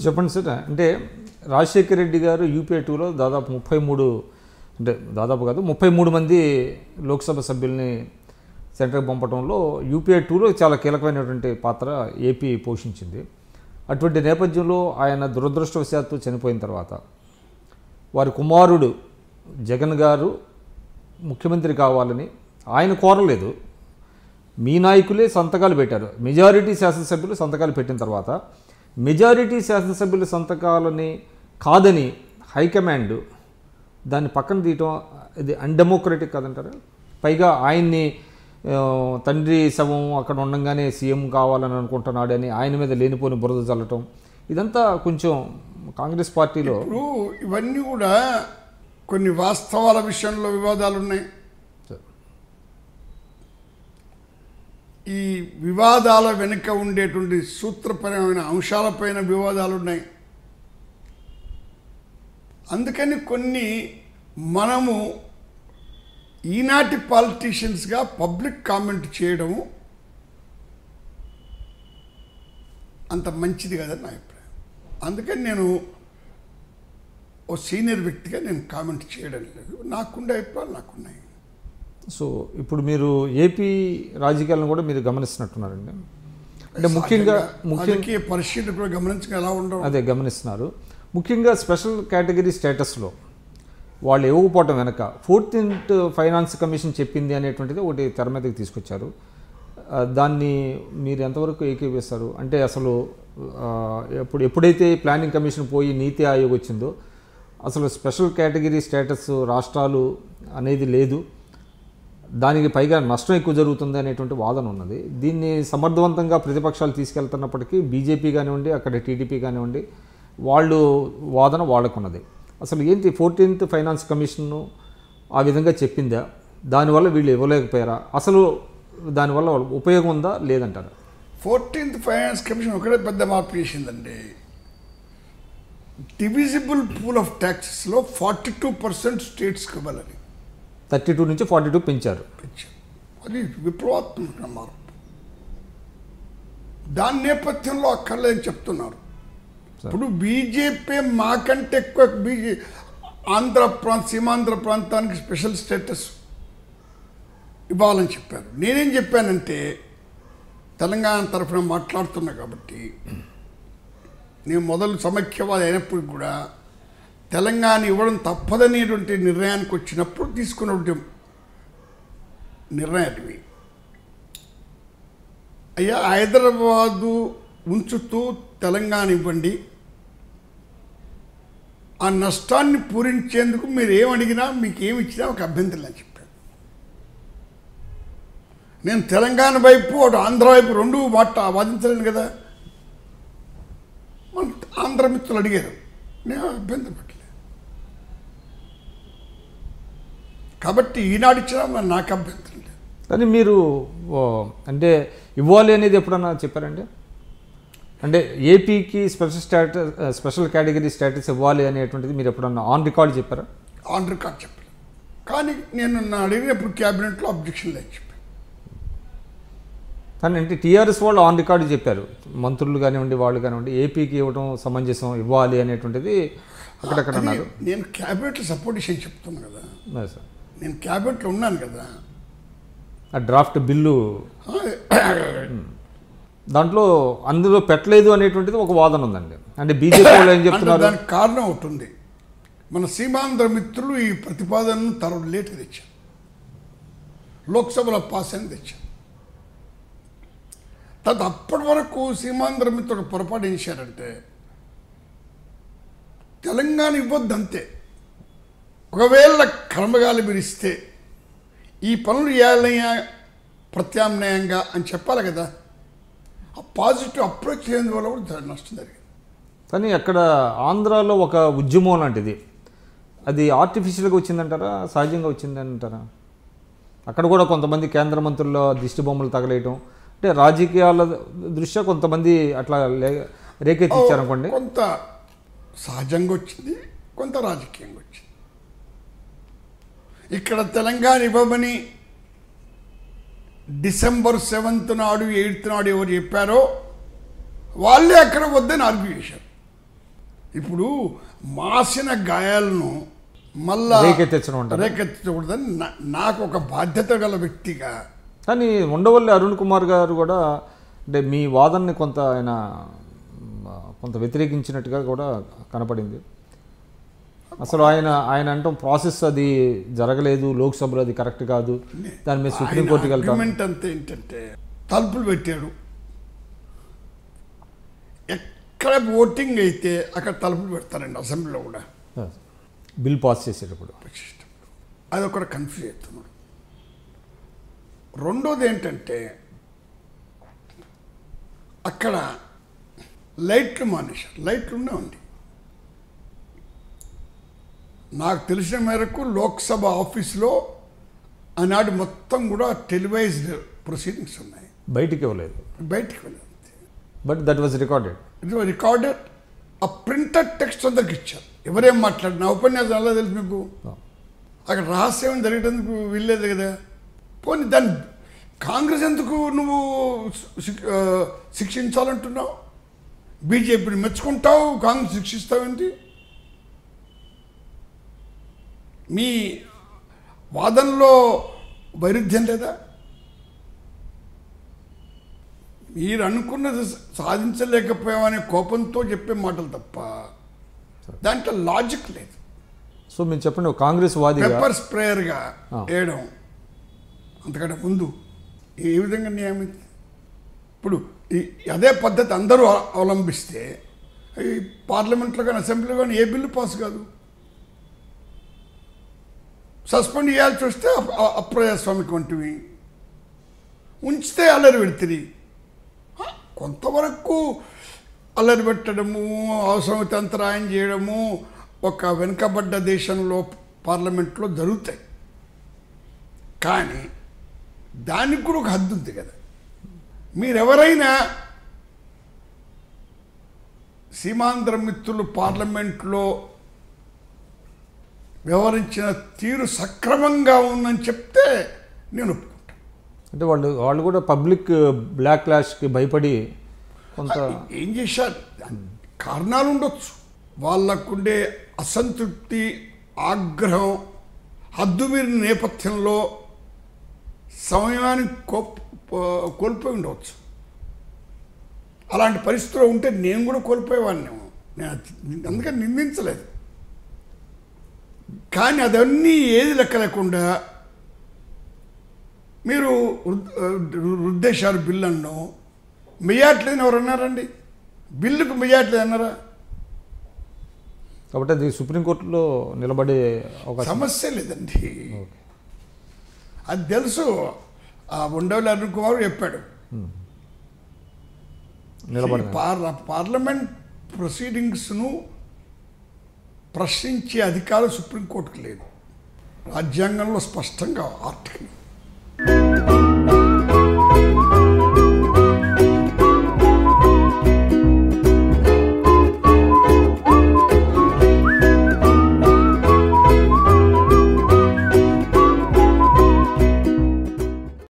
చెప్పండి సార్, అంటే రాజశేఖర రెడ్డి గారు యూపీఏ 2లో దాదాపు 33 అంటే దాదాపు కాదు 33 మంది లోక్సభ సభ్యుల్ని సెంటర్కి పంపడంలో యూపీఏ 2లో చాలా కీలకమైనటువంటి పాత్ర ఏపీ పోషించింది. అటువంటి నేపథ్యంలో ఆయన దురదృష్టవశాత్తు చనిపోయిన తర్వాత వారి కుమారుడు జగన్ గారు ముఖ్యమంత్రి కావాలని ఆయన కోరలేదు, మీ నాయకులే సంతకాలు పెట్టారు. మెజారిటీ శాసనసభ్యులు సంతకాలు పెట్టిన తర్వాత మెజారిటీ శాసనసభ్యుల సంతకాలని కాదని హైకమాండ్ దాన్ని పక్కన తీయటం ఇది అన్డెమోక్రటిక్ కాదంటారా? పైగా ఆయన్ని తండ్రి శవం అక్కడ ఉండగానే సీఎం కావాలని అనుకుంటున్నాడు అని ఆయన మీద లేనిపోని బురద చల్లటం, ఇదంతా కొంచెం కాంగ్రెస్ పార్టీలో ఇవన్నీ కూడా కొన్ని వాస్తవాల విషయంలో వివాదాలు ఉన్నాయి. ఈ వివాదాల వెనుక ఉండేటువంటి సూత్రపరమైన అంశాలపైన వివాదాలు ఉన్నాయి. అందుకని కొన్ని మనము ఈనాటి పాలిటీషియన్స్గా పబ్లిక్ కామెంట్ చేయడము అంత మంచిది కదని నా అభిప్రాయం. అందుకని నేను ఓ సీనియర్ వ్యక్తిగా నేను కామెంట్ చేయడం లేదు. నాకుండే అభిప్రాయాలు నాకున్నాయి. సో ఇప్పుడు మీరు ఏపీ రాజకీయాలను కూడా మీరు గమనిస్తున్నట్టున్నారండి. అంటే ముఖ్యంగా పరిస్థితి కూడా గమనించగా ఎలా ఉండవు అదే గమనిస్తున్నారు. ముఖ్యంగా స్పెషల్ కేటగిరీ స్టేటస్లో వాళ్ళు ఇవ్వకపోవటం వెనక 14th ఫైనాన్స్ కమిషన్ చెప్పింది అనేటువంటిది ఒకటి తెర మీదకి తీసుకొచ్చారు. దాన్ని మీరు ఎంతవరకు ఏకీభవిస్తారు? అంటే అసలు ఎప్పుడైతే ప్లానింగ్ కమిషన్ పోయి నీతి ఆయోగ్ వచ్చిందో అసలు స్పెషల్ కేటగిరీ స్టేటస్ రాష్ట్రాలు అనేది లేదు, దానికి పైగా నష్టం ఎక్కువ జరుగుతుంది అనేటువంటి వాదన ఉన్నది. దీన్ని సమర్థవంతంగా ప్రతిపక్షాలు తీసుకెళ్తున్నప్పటికీ బీజేపీ కానివ్వండి, అక్కడ టీడీపీ కానివ్వండి, వాళ్ళు వాదన వాళ్ళకున్నది. అసలు ఏంటి 14th ఫైనాన్స్ కమిషన్ను ఆ విధంగా చెప్పిందా? దానివల్ల వీళ్ళు ఇవ్వలేకపోయారా? అసలు దానివల్ల ఉపయోగం ఉందా లేదంటారా? 14th ఫైనాన్స్ కమిషన్ ఒకటే పెద్ద మార్పు చేసిందండి. డివిజిబుల్ పూల్ ఆఫ్ ట్యాక్సెస్లో 42% స్టేట్స్కి ఇవ్వాలని 32 నుంచి 42 పెంచారు. అది విప్లవాత్మక మార్పు. దాని నేపథ్యంలో అక్కర్లేదని చెప్తున్నారు. ఇప్పుడు బీజేపీ మాకంటే ఎక్కువ సీమాంధ్ర ప్రాంతానికి స్పెషల్ స్టేటస్ ఇవ్వాలని చెప్పారు. నేనేం చెప్పానంటే తెలంగాణ తరఫున మాట్లాడుతున్నా కాబట్టి నేను మొదలు సమైక్యవాది అయినప్పుడు కూడా తెలంగాణ ఇవ్వడం తప్పదనేటువంటి నిర్ణయానికి వచ్చినప్పుడు తీసుకున్నటువంటి నిర్ణయాన్ని అయ్యా హైదరాబాదు ఉంచుతూ తెలంగాణ ఇవ్వండి, ఆ నష్టాన్ని పూరించేందుకు మీరు ఏమడిగినా మీకు ఏమి ఇచ్చినా ఒక అభ్యంతరం అని చెప్పాను. నేను తెలంగాణ వైపు అటు ఆంధ్ర వైపు రెండు వాదించలేను కదా. మన ఆంధ్ర మిత్రులు అడిగారు, నేను అభ్యంతరం పెట్టలేదు. కాబట్టి ఈనాడు ఇచ్చినా నాకు అభ్యంతరం లేదు. కానీ మీరు అంటే ఇవ్వాలి అనేది ఎప్పుడన్నా చెప్పారండి? అంటే ఏపీకి స్పెషల్ కేటగిరీ స్టేటస్ ఇవ్వాలి అనేటువంటిది మీరు ఎప్పుడన్నా ఆన్ రికార్డ్ చెప్పారా? ఆన్ రికార్డ్ చెప్పలేదు. కానీ నేను అడిగినప్పుడు క్యాబినెట్లో అబ్జెక్షన్ లేదు చెప్పాను. కానీ అంటే టీఆర్ఎస్ వాళ్ళు ఆన్ రికార్డు చెప్పారు, మంత్రులు కానివ్వండి వాళ్ళు కానివ్వండి, ఏపీకి ఇవ్వడం సమంజసం ఇవ్వాలి అనేటువంటిది అక్కడక్కడ అన్నారు. నేను క్యాబినెట్లో సపోర్ట్ చేసి చెప్తున్నాను కదా సార్, నేను క్యాబినెట్లో ఉన్నాను కదా. ఆ డ్రాఫ్ట్ బిల్లు దాంట్లో అందులో పెట్టలేదు అనేటువంటిది ఒక వాదన ఉందండి. అంటే బీజేపీ వాళ్ళు ఏం చెప్తున్నారు? దానికి కారణం ఒకటి ఉంది. మన సీమాంధ్ర మిత్రులు ఈ ప్రతిపాదనను తరుణ్ లేట్గా తెచ్చారు, లోక్సభలో పాస్ అని తెచ్చారు. అప్పటి వరకు సీమాంధ్ర మిత్రుడు పొరపాటు ఏం చేశారంటే తెలంగాణ ఇవ్వద్దంతే, ఒకవేళ కర్మగాలి మీరు ఇస్తే ఈ పనులు చేయాలయ్యా ప్రత్యామ్నాయంగా అని చెప్పాలి కదా. ఆ పాజిటివ్ అప్రోచ్ చేయడం వల్ల కూడా నష్టం జరిగింది. కానీ అక్కడ ఆంధ్రాలో ఒక ఉద్యమం లాంటిది అది ఆర్టిఫిషియల్గా వచ్చిందంటారా, సహజంగా వచ్చిందంటారా? అక్కడ కూడా కొంతమంది కేంద్ర మంత్రుల్లో దిష్టి బొమ్మలు తగలేయటం, అంటే రాజకీయాల దృష్ట్యా కొంతమంది అట్లా రేకెత్తించారనుకోండి. కొంత సహజంగా వచ్చింది, కొంత రాజకీయంగా వచ్చింది. ఇక్కడ తెలంగాణ ఇవ్వమని December 7th నాడు 8th నాడు ఎవరు చెప్పారో వాళ్ళే అక్కడ వద్దని ఆర్గ్యూ చేశారు. ఇప్పుడు మాసిన గాయాలను మళ్ళా రేకెత్తకూడదని నాకు ఒక బాధ్యత గల వ్యక్తిగా. కానీ ఉండవల్లి అరుణ్ కుమార్ గారు కూడా అంటే మీ వాదనని కొంత వ్యతిరేకించినట్టుగా కూడా కనపడింది. అసలు ఆయన అంటాం ప్రాసెస్ అది జరగలేదు, లోక్సభలో అది కరెక్ట్ కాదు, దాని మీద సుప్రీంకోర్టుకి వెళ్తాం. అంతే ఏంటంటే తలుపులు పెట్టాడు, ఎక్కడ ఓటింగ్ అయితే అక్కడ తలుపులు పెడతారండి. అసెంబ్లీలో కూడా బిల్ పాస్ చేసేటప్పుడు అది ఒకటి కన్ఫ్యూజ్ అవుతున్నాడు. రెండోది ఏంటంటే అక్కడ లైట్లు మానేశారు. లైట్లు ఉంది. నాకు తెలిసిన మేరకు లోక్సభ ఆఫీస్లో ఆనాడు మొత్తం కూడా టెలివైజ్డ్ ప్రొసీడింగ్స్ ఉన్నాయి. బయటికి ఇవ్వలేదు. But that was recorded. It was recorded. ఆ ప్రింటెడ్ టెక్స్ట్ అందరికి ఇచ్చారు. ఎవరేం మాట్లాడినా ఉపన్యాసం ఎలా తెలుసు మీకు? అక్కడ రహస్యం జరిగేందుకు వీల్లేదు కదా. పోనీ దాన్ని కాంగ్రెస్ ఎందుకు నువ్వు శిక్షించాలంటున్నావు? బీజేపీని మెచ్చుకుంటావు, కాంగ్రెస్ శిక్షిస్తావేంటి? మీ వాదనలో వైరుధ్యం లేదా? మీరు అనుకున్నది సాధించలేకపోయామనే కోపంతో చెప్పే మాటలు తప్ప దాంట్లో లాజిక్ లేదు. సో మీరు చెప్పండి, కాంగ్రెస్ వాది పెప్పర్ స్ప్రేయర్గా వేయడం అంతకంటే ముందు ఏ విధంగా న్యాయం? ఇప్పుడు అదే పద్ధతి అందరూ అవలంబిస్తే ఈ పార్లమెంట్లో కానీ అసెంబ్లీలో కానీ ఏ బిల్లు పాస్ కాదు. సస్పెండ్ చేయాల్సి వస్తే అప్రజాస్వామిక వంటివి ఉంచితే అల్లరి పెడుతుంది. కొంతవరకు అల్లరి పెట్టడము, అవసరమైతే అంతరాయం చేయడము ఒక వెనుకబడ్డ దేశంలో పార్లమెంట్లో జరుగుతాయి. కానీ దానికి కూడా ఒక హద్దు ఉంది కదా. మీరెవరైనా సీమాంధ్ర మిత్రులు పార్లమెంట్లో వ్యవహరించిన తీరు సక్రమంగా ఉందని చెప్తే నేను ఒప్పుకుంటాను. అంటే వాళ్ళు కూడా పబ్లిక్ బ్లాక్ క్లాష్కి భయపడి కొంత ఏం చేశారు, కారణాలు ఉండొచ్చు. వాళ్ళకుండే అసంతృప్తి, ఆగ్రహం హద్దుమీరిన నేపథ్యంలో సమయాన్ని కోల్పోయి ఉండవచ్చు. అలాంటి పరిస్థితిలో ఉంటే నేను కూడా కోల్పోయేవాడిని. నేను అందుకని నిందించలేదు. కానీ అదన్నీ ఏది లెక్క లేకుండా మీరు రుద్దేశారు బిల్లు అన్నాం. మెజార్టీ ఎవరు అన్నారండి? బిల్లుకు మెజార్టీ అన్నారా? కాబట్టి అది సుప్రీంకోర్టులో నిలబడే ఒక సమస్య లేదండి. అది తెలుసు. ఆ ఉండవల్లి అరుణ్ కుమార్ చెప్పాడు, పార్లమెంట్ ప్రొసీడింగ్స్ను ప్రశ్నించే అధికారం సుప్రీంకోర్టుకు లేదు. రాజ్యాంగంలో స్పష్టంగా ఆర్టికల్